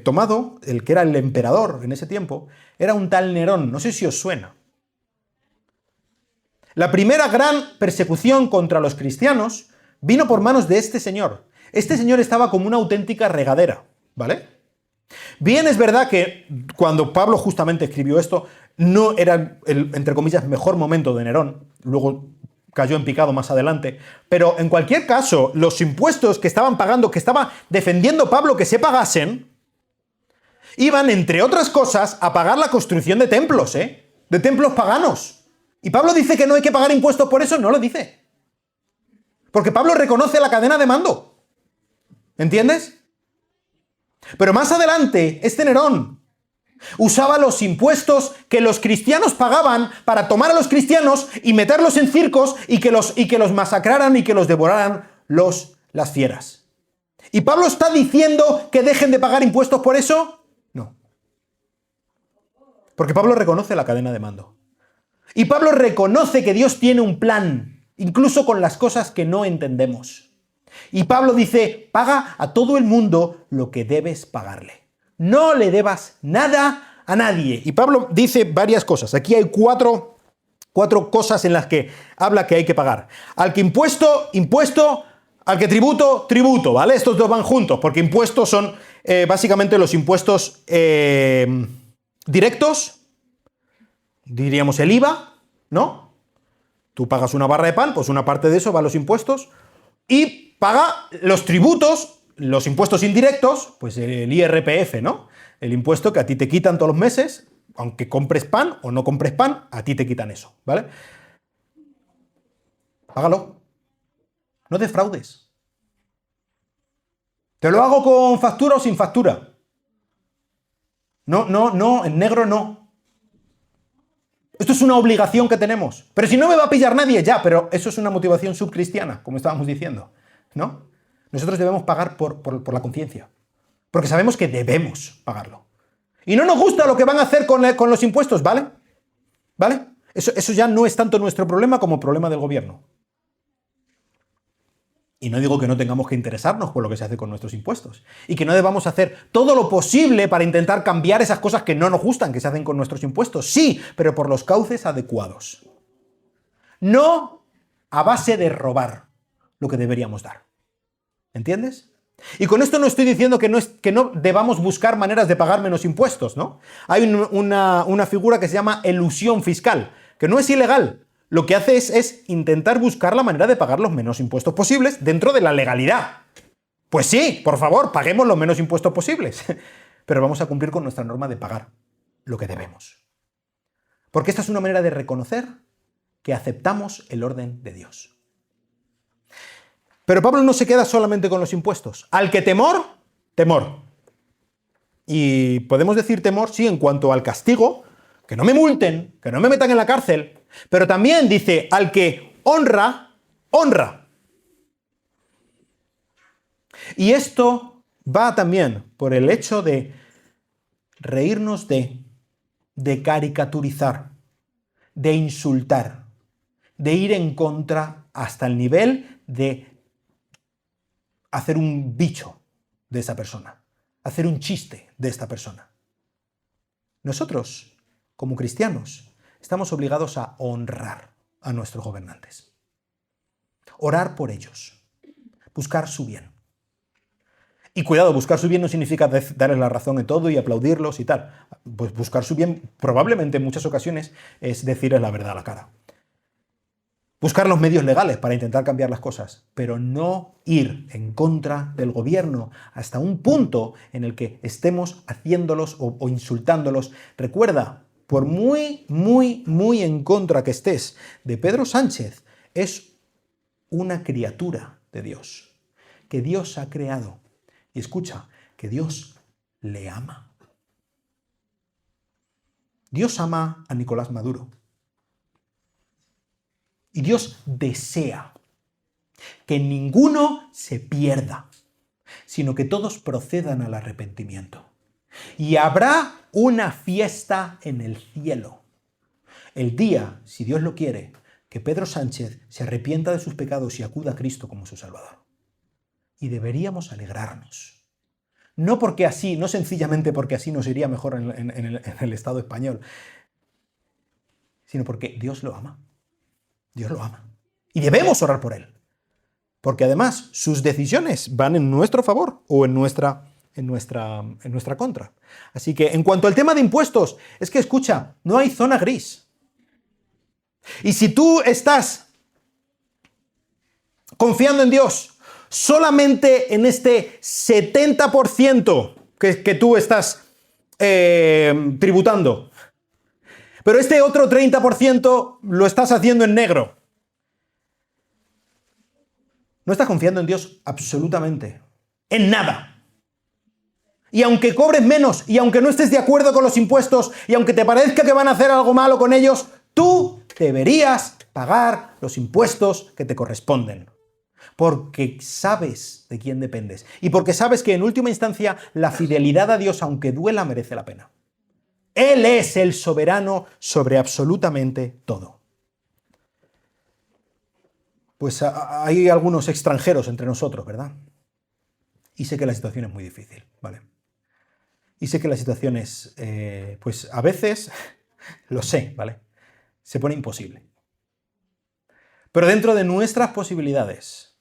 tomado, el que era el emperador en ese tiempo, era un tal Nerón, no sé si os suena. La primera gran persecución contra los cristianos vino por manos de este señor. Este señor estaba como una auténtica regadera, ¿vale? Bien, es verdad que cuando Pablo justamente escribió esto, no era el, entre comillas, mejor momento de Nerón, luego cayó en picado más adelante, pero en cualquier caso, los impuestos que estaban pagando, que estaba defendiendo Pablo que se pagasen, iban, entre otras cosas, a pagar la construcción de templos, de templos paganos. Y Pablo dice que no hay que pagar impuestos por eso, no lo dice. Porque Pablo reconoce la cadena de mando. ¿Entiendes? Pero más adelante, este Nerón Usaba los impuestos que los cristianos pagaban para tomar a los cristianos y meterlos en circos y que los masacraran y que los devoraran las fieras. ¿Y Pablo está diciendo que dejen de pagar impuestos por eso? No. Porque Pablo reconoce la cadena de mando. Y Pablo reconoce que Dios tiene un plan, incluso con las cosas que no entendemos. Y Pablo dice, paga a todo el mundo lo que debes pagarle. No le debas nada a nadie. Y Pablo dice varias cosas. Aquí hay cuatro cosas en las que habla que hay que pagar. Al que impuesto, impuesto. Al que tributo, tributo, ¿vale? Estos dos van juntos, porque impuestos son básicamente los impuestos directos, diríamos el IVA, ¿no? Tú pagas una barra de pan, pues una parte de eso va a los impuestos, y paga los tributos, los impuestos indirectos, pues el IRPF, ¿no? El impuesto que a ti te quitan todos los meses, aunque compres pan o no compres pan, a ti te quitan eso, ¿vale? Págalo. No defraudes. ¿Te lo hago con factura o sin factura? No, en negro no. Esto es una obligación que tenemos. Pero si no me va a pillar nadie, ya, pero eso es una motivación subcristiana, como estábamos diciendo, ¿no? Nosotros debemos pagar por la conciencia, porque sabemos que debemos pagarlo. Y no nos gusta lo que van a hacer con los impuestos, ¿vale? ¿Vale? Eso ya no es tanto nuestro problema como problema del gobierno. Y no digo que no tengamos que interesarnos por lo que se hace con nuestros impuestos. Y que no debamos hacer todo lo posible para intentar cambiar esas cosas que no nos gustan que se hacen con nuestros impuestos. Sí, pero por los cauces adecuados. No a base de robar lo que deberíamos dar. ¿Entiendes? Y con esto no estoy diciendo que no debamos buscar maneras de pagar menos impuestos, ¿no? Hay una figura que se llama elusión fiscal, que no es ilegal. Lo que hace es intentar buscar la manera de pagar los menos impuestos posibles dentro de la legalidad. Pues sí, por favor, paguemos los menos impuestos posibles. Pero vamos a cumplir con nuestra norma de pagar lo que debemos. Porque esta es una manera de reconocer que aceptamos el orden de Dios. Pero Pablo no se queda solamente con los impuestos. Al que temor, temor. Y podemos decir temor, sí, en cuanto al castigo, que no me multen, que no me metan en la cárcel. Pero también dice, al que honra, honra. Y esto va también por el hecho de reírnos de caricaturizar, de insultar, de ir en contra hasta el nivel de hacer un bicho de esa persona, hacer un chiste de esta persona. Nosotros, como cristianos, estamos obligados a honrar a nuestros gobernantes. Orar por ellos. Buscar su bien. Y cuidado, buscar su bien no significa darles la razón en todo y aplaudirlos y tal. Pues buscar su bien, probablemente en muchas ocasiones, es decirles la verdad a la cara. Buscar los medios legales para intentar cambiar las cosas, pero no ir en contra del gobierno hasta un punto en el que estemos haciéndolos o insultándolos. Recuerda, por muy en contra que estés de Pedro Sánchez, es una criatura de Dios, que Dios ha creado. Y escucha, que Dios le ama. Dios ama a Nicolás Maduro. Y Dios desea que ninguno se pierda, sino que todos procedan al arrepentimiento. Y habrá una fiesta en el cielo. El día, si Dios lo quiere, que Pedro Sánchez se arrepienta de sus pecados y acuda a Cristo como su Salvador. Y deberíamos alegrarnos. No porque así, no sencillamente porque así nos iría mejor en el Estado español, sino porque Dios lo ama. Dios lo ama. Y debemos orar por él. Porque además sus decisiones van en nuestro favor o en nuestra contra. Así que en cuanto al tema de impuestos, es que escucha, no hay zona gris. Y si tú estás confiando en Dios solamente en este 70% que tú estás tributando, pero este otro 30% lo estás haciendo en negro, no estás confiando en Dios absolutamente, en nada. Y aunque cobres menos, y aunque no estés de acuerdo con los impuestos, y aunque te parezca que van a hacer algo malo con ellos, tú deberías pagar los impuestos que te corresponden. Porque sabes de quién dependes. Y porque sabes que en última instancia la fidelidad a Dios, aunque duela, merece la pena. Él es el soberano sobre absolutamente todo. Pues hay algunos extranjeros entre nosotros, ¿verdad? Y sé que la situación es muy difícil, ¿vale? Y sé que la situación es, pues a veces, lo sé, ¿vale? Se pone imposible. Pero dentro de nuestras posibilidades,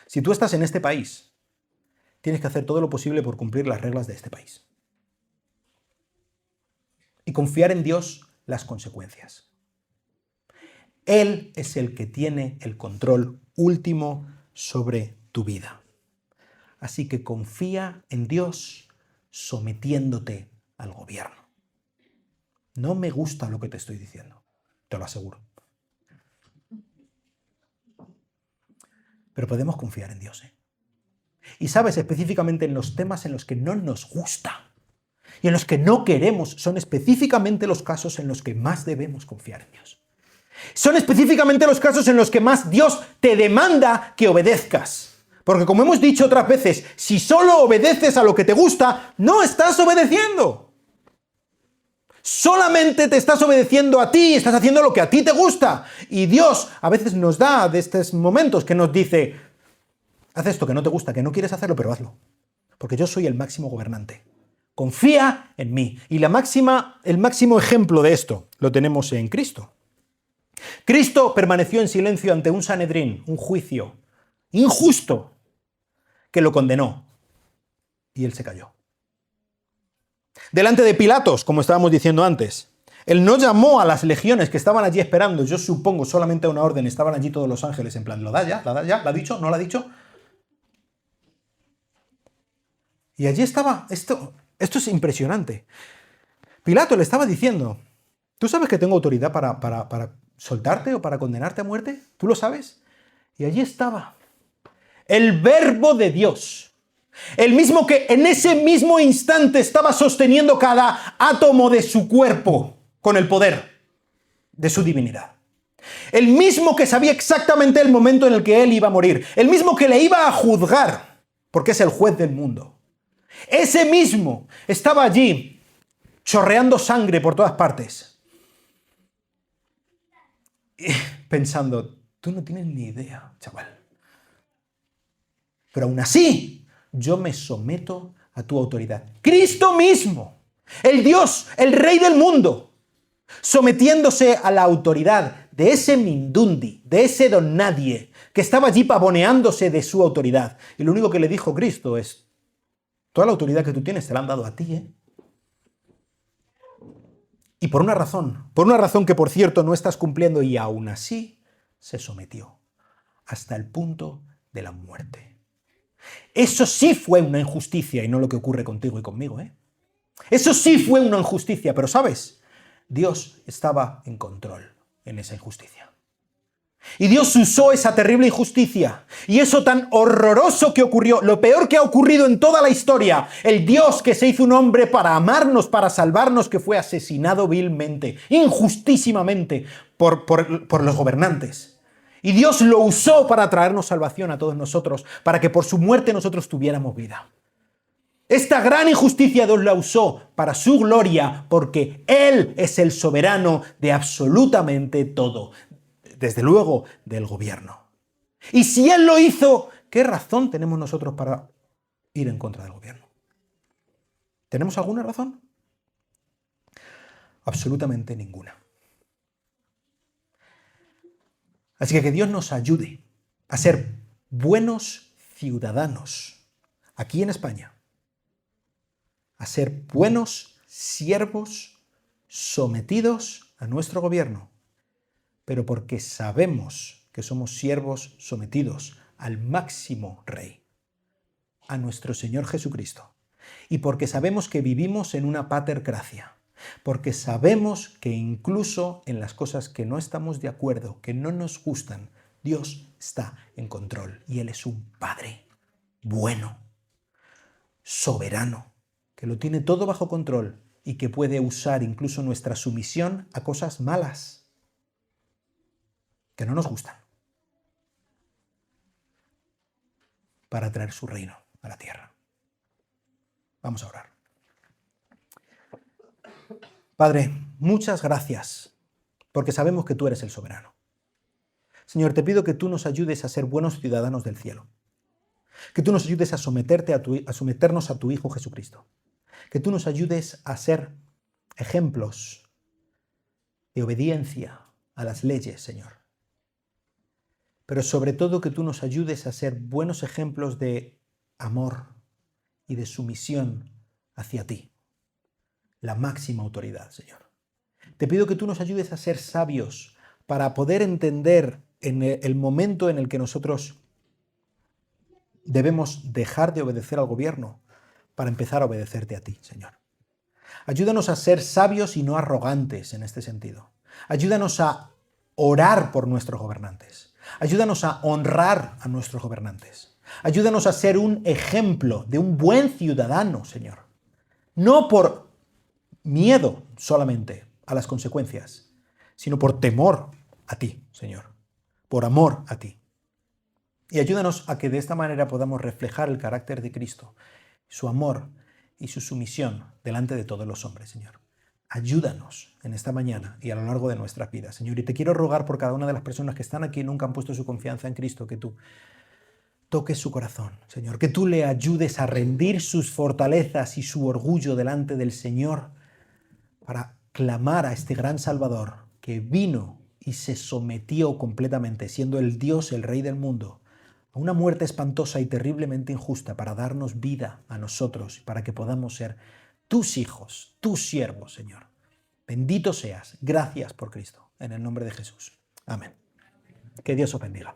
si tú estás en este país, tienes que hacer todo lo posible por cumplir las reglas de este país. Y confiar en Dios las consecuencias. Él es el que tiene el control último sobre tu vida. Así que confía en Dios sometiéndote al gobierno. No me gusta lo que te estoy diciendo, te lo aseguro. Pero podemos confiar en Dios, ¿eh? Y sabes, específicamente en los temas en los que no nos gusta y en los que no queremos, son específicamente los casos en los que más debemos confiar en Dios. Son específicamente los casos en los que más Dios te demanda que obedezcas. Porque como hemos dicho otras veces, si solo obedeces a lo que te gusta, no estás obedeciendo. Solamente te estás obedeciendo a ti, estás haciendo lo que a ti te gusta. Y Dios a veces nos da de estos momentos que nos dice, haz esto que no te gusta, que no quieres hacerlo, pero hazlo. Porque yo soy el máximo gobernante. Confía en mí. Y el máximo ejemplo de esto lo tenemos en Cristo. Cristo permaneció en silencio ante un Sanedrín, un juicio injusto, que lo condenó. Y él se calló. Delante de Pilatos, como estábamos diciendo antes, él no llamó a las legiones que estaban allí esperando, yo supongo solamente a una orden, estaban allí todos los ángeles en plan, ¿lo da ya? ¿La ha dicho? ¿No lo ha dicho? Y allí estaba, esto es impresionante. Pilato le estaba diciendo, ¿tú sabes que tengo autoridad para soltarte o para condenarte a muerte? ¿Tú lo sabes? Y allí estaba el Verbo de Dios, el mismo que en ese mismo instante estaba sosteniendo cada átomo de su cuerpo con el poder de su divinidad. El mismo que sabía exactamente el momento en el que él iba a morir. El mismo que le iba a juzgar, porque es el juez del mundo. Ese mismo estaba allí, chorreando sangre por todas partes. Y pensando, tú no tienes ni idea, chaval. Pero aún así, yo me someto a tu autoridad. Cristo mismo, el Dios, el Rey del mundo, sometiéndose a la autoridad de ese mindundi, de ese don nadie, que estaba allí pavoneándose de su autoridad. Y lo único que le dijo Cristo es, toda la autoridad que tú tienes te la han dado a ti, ¿eh? Y por una razón que por cierto no estás cumpliendo, y aún así se sometió hasta el punto de la muerte. Eso sí fue una injusticia y no lo que ocurre contigo y conmigo, ¿eh? Eso sí fue una injusticia, pero ¿sabes? Dios estaba en control en esa injusticia. Y Dios usó esa terrible injusticia y eso tan horroroso que ocurrió, lo peor que ha ocurrido en toda la historia, el Dios que se hizo un hombre para amarnos, para salvarnos, que fue asesinado vilmente, injustísimamente por los gobernantes. Y Dios lo usó para traernos salvación a todos nosotros, para que por su muerte nosotros tuviéramos vida. Esta gran injusticia Dios la usó para su gloria, porque Él es el soberano de absolutamente todo. Desde luego, del gobierno. Y si Él lo hizo, ¿qué razón tenemos nosotros para ir en contra del gobierno? ¿Tenemos alguna razón? Absolutamente ninguna. Así que Dios nos ayude a ser buenos ciudadanos aquí en España, a ser buenos siervos sometidos a nuestro gobierno, pero porque sabemos que somos siervos sometidos al máximo Rey, a nuestro Señor Jesucristo, y porque sabemos que vivimos en una patercracia, porque sabemos que incluso en las cosas que no estamos de acuerdo, que no nos gustan, Dios está en control y Él es un Padre bueno. soberano, que lo tiene todo bajo control y que puede usar incluso nuestra sumisión a cosas malas que no nos gustan para traer su reino a la tierra. Vamos a orar. Padre, muchas gracias, porque sabemos que tú eres el soberano. Señor, te pido que tú nos ayudes a ser buenos ciudadanos del cielo, que tú nos ayudes a someternos a tu Hijo Jesucristo, que tú nos ayudes a ser ejemplos de obediencia a las leyes, Señor. Pero sobre todo que tú nos ayudes a ser buenos ejemplos de amor y de sumisión hacia ti, la máxima autoridad, Señor. Te pido que tú nos ayudes a ser sabios para poder entender en el momento en el que nosotros debemos dejar de obedecer al gobierno para empezar a obedecerte a ti, Señor. Ayúdanos a ser sabios y no arrogantes en este sentido. Ayúdanos a orar por nuestros gobernantes. Ayúdanos a honrar a nuestros gobernantes. Ayúdanos a ser un ejemplo de un buen ciudadano, Señor. No por miedo solamente a las consecuencias, sino por temor a ti, Señor. Por amor a ti. Y ayúdanos a que de esta manera podamos reflejar el carácter de Cristo, su amor y su sumisión delante de todos los hombres, Señor. Ayúdanos en esta mañana y a lo largo de nuestras vidas, Señor. Y te quiero rogar por cada una de las personas que están aquí y nunca han puesto su confianza en Cristo, que tú toques su corazón, Señor. Que tú le ayudes a rendir sus fortalezas y su orgullo delante del Señor para clamar a este gran Salvador que vino y se sometió completamente, siendo el Dios, el Rey del mundo, a una muerte espantosa y terriblemente injusta para darnos vida a nosotros, para que podamos ser tus hijos, tus siervos, Señor. Bendito seas. Gracias por Cristo. En el nombre de Jesús. Amén. Que Dios os bendiga.